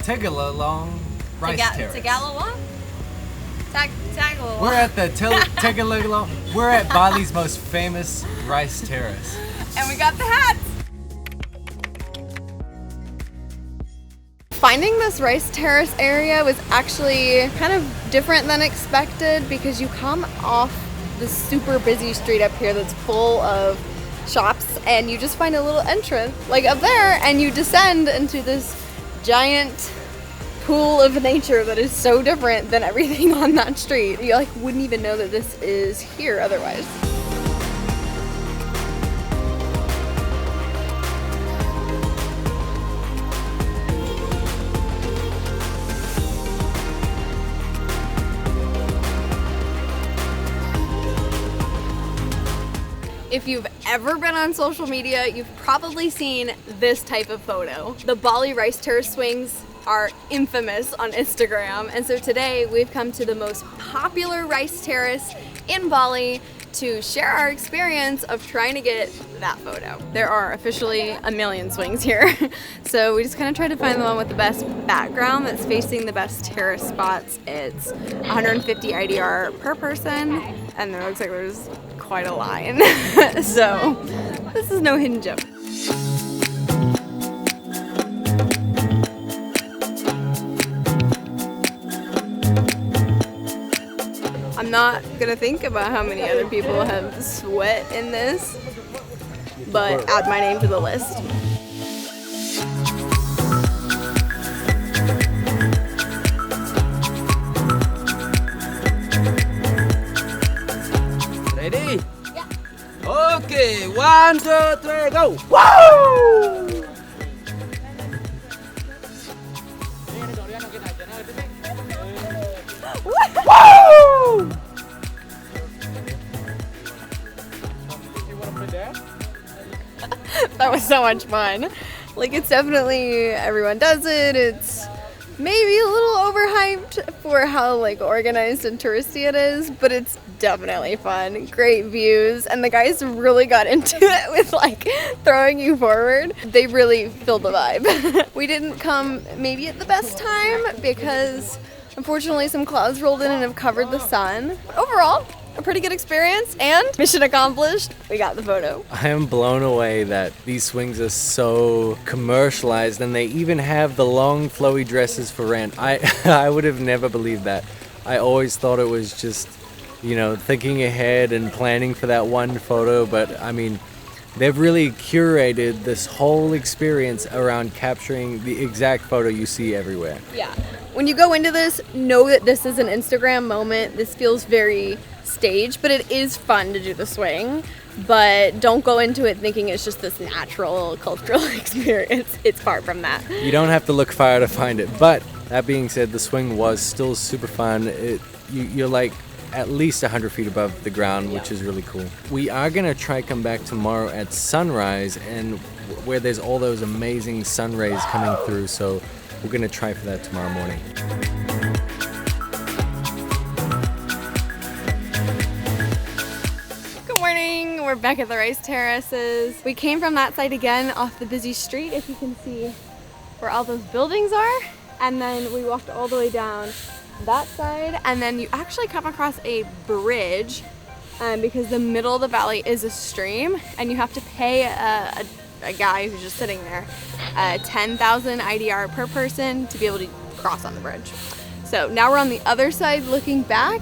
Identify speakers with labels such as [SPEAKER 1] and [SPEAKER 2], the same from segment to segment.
[SPEAKER 1] Tegallalang Rice Terrace.
[SPEAKER 2] Tegallalang? Tegallalang.
[SPEAKER 1] We're at the Tegallalang. We're at Bali's most famous rice terrace.
[SPEAKER 2] And we got the hats. Finding this rice terrace area was actually kind of different than expected because you come off this super busy street up here that's full of shops and you just find a little entrance like up there and you descend into this giant pool of nature that is so different than everything on that street. You like wouldn't even know that this is here otherwise. If you've ever been on social media, you've probably seen this type of photo. The Bali rice terrace swings are infamous on Instagram, and so today we've come to the most popular rice terrace in Bali to share our experience of trying to get that photo. There are officially a million swings here, so we just kind of tried to find the one with the best background that's facing the best terrace spots. It's 150 IDR per person, and there looks like there's quite a line. So this is no hidden gem. I'm not gonna think about how many other people have sweat in this, but add my name to the list.
[SPEAKER 3] Ready?
[SPEAKER 2] Yeah.
[SPEAKER 3] Okay, 1, 2, 3, go! Woo! Woo!
[SPEAKER 2] That was so much fun. Like, it's definitely, everyone does it. It's maybe a little overhyped for how like organized and touristy it is, but it's definitely fun. Great views, and the guys really got into it with like throwing you forward. They really filled the vibe. We didn't come maybe at the best time because unfortunately some clouds rolled in and have covered the sun. But overall, a pretty good experience, and mission accomplished. We got the photo.
[SPEAKER 1] I am blown away that these swings are so commercialized and they even have the long flowy dresses for rent. I would have never believed that. I always thought it was just, you know, thinking ahead and planning for that one photo, but I mean, they've really curated this whole experience around capturing the exact photo you see everywhere.
[SPEAKER 2] Yeah. When you go into this, know that this is an Instagram moment. This feels very staged, but it is fun to do the swing. But don't go into it thinking it's just this natural cultural experience. It's far from that.
[SPEAKER 1] You don't have to look far to find it. But that being said, the swing was still super fun. You're like at least 100 feet above the ground, which is really cool. We are gonna try come back tomorrow at sunrise, and where there's all those amazing sun rays coming through. So we're gonna try for that tomorrow morning.
[SPEAKER 2] Good morning, we're back at the rice terraces. We came from that side again off the busy street, if you can see where all those buildings are. And then we walked all the way down that side, and then you actually come across a bridge because the middle of the valley is a stream, and you have to pay a guy who's just sitting there 10,000 IDR per person to be able to cross on the bridge. So now we're on the other side looking back,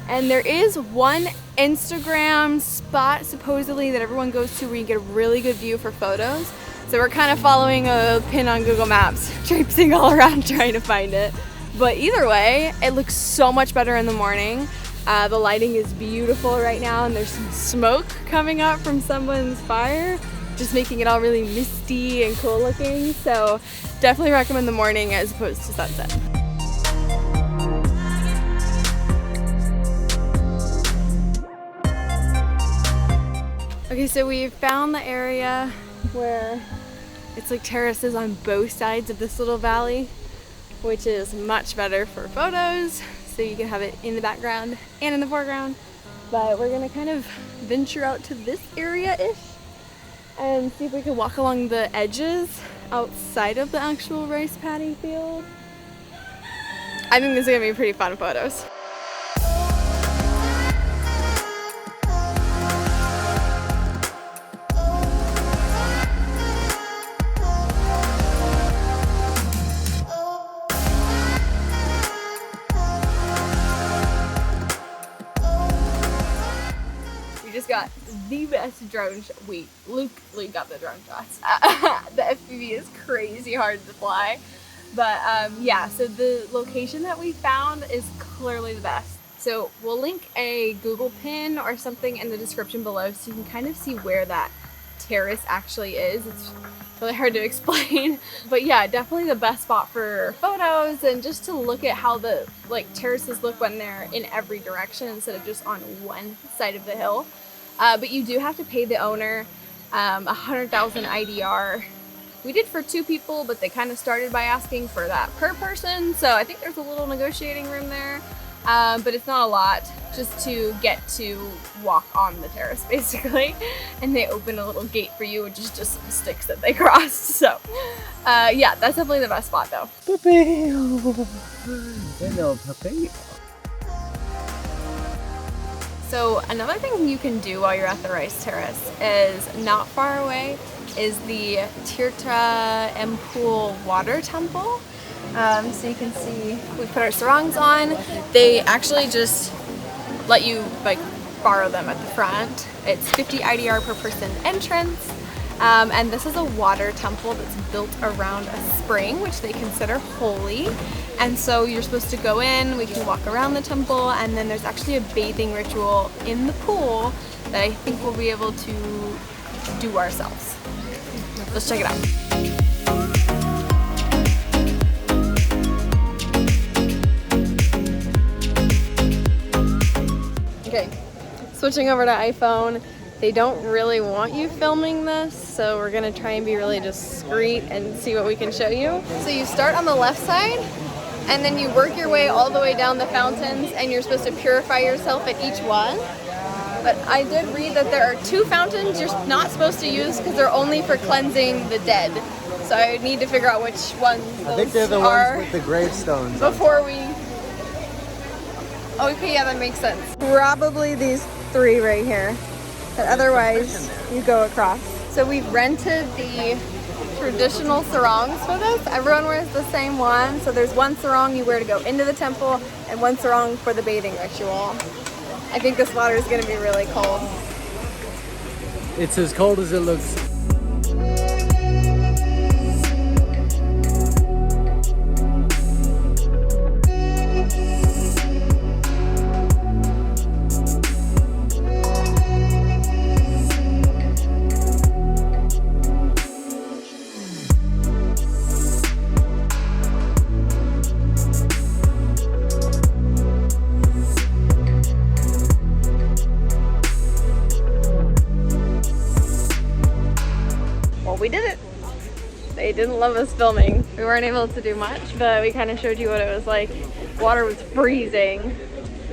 [SPEAKER 2] and there is one Instagram spot supposedly that everyone goes to where you get a really good view for photos. So we're kind of following a pin on Google Maps, traipsing all around trying to find it. But either way, it looks so much better in the morning. The lighting is beautiful right now, and there's some smoke coming up from someone's fire, just making it all really misty and cool looking. So definitely recommend the morning as opposed to sunset. Okay, so we found the area where it's like terraces on both sides of this little valley, which is much better for photos, so you can have it in the background and in the foreground. But we're gonna kind of venture out to this area-ish and see if we can walk along the edges outside of the actual rice paddy field. I think this is gonna be pretty fun photos. We just got the best drone shot. Luke got the drone shots. The FPV is crazy hard to fly. But yeah, so the location that we found is clearly the best. So we'll link a Google pin or something in the description below so you can kind of see where that terrace actually is. It's really hard to explain. But yeah, definitely the best spot for photos and just to look at how the terraces look when they're in every direction instead of just on one side of the hill. But you do have to pay the owner 100,000 IDR. We did for 2 people, but they kind of started by asking for that per person. So I think there's a little negotiating room there, but it's not a lot, just to get to walk on the terrace basically. And they open a little gate for you, which is just some sticks that they crossed. So yeah, that's definitely the best spot though.
[SPEAKER 3] Hello, puppy.
[SPEAKER 2] So another thing you can do while you're at the rice terrace is not far away is the Tirta Empul water temple. So you can see we put our sarongs on. They actually just let you borrow them at the front. It's 50 IDR per person entrance. And this is a water temple that's built around a spring, which they consider holy. And so you're supposed to go in, we can walk around the temple, and then there's actually a bathing ritual in the pool that I think we'll be able to do ourselves. Let's check it out. Okay, switching over to iPhone. They don't really want you filming this, so we're gonna try and be really discreet and see what we can show you. So you start on the left side, and then you work your way all the way down the fountains, and you're supposed to purify yourself at each one. But I did read that there are 2 fountains you're not supposed to use because they're only for cleansing the dead. So I need to figure out which ones those
[SPEAKER 3] I think they're the
[SPEAKER 2] are
[SPEAKER 3] ones with the gravestones.
[SPEAKER 2] before we... Okay, yeah, that makes sense. Probably these 3 right here. But otherwise, you go across. So we've rented the traditional sarongs for this. Everyone wears the same one. So there's one sarong you wear to go into the temple and one sarong for the bathing ritual. I think this water is going to be really cold.
[SPEAKER 1] It's as cold as it looks.
[SPEAKER 2] We did it. They didn't love us filming. We weren't able to do much, but we kind of showed you what it was like. Water was freezing.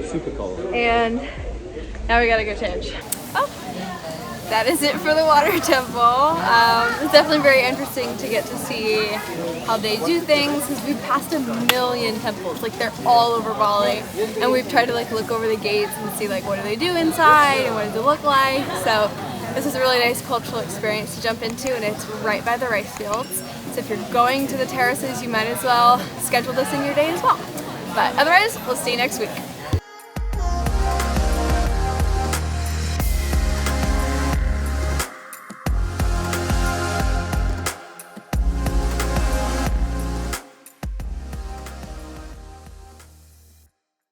[SPEAKER 3] Super cold.
[SPEAKER 2] And now we gotta go change. Oh, that is it for the water temple. It's definitely very interesting to get to see how they do things because we've passed a million temples. They're all over Bali, and we've tried to look over the gates and see what do they do inside and what does it look like. So this is a really nice cultural experience to jump into, and it's right by the rice fields. So if you're going to the terraces, you might as well schedule this in your day as well. But otherwise, we'll see you next week.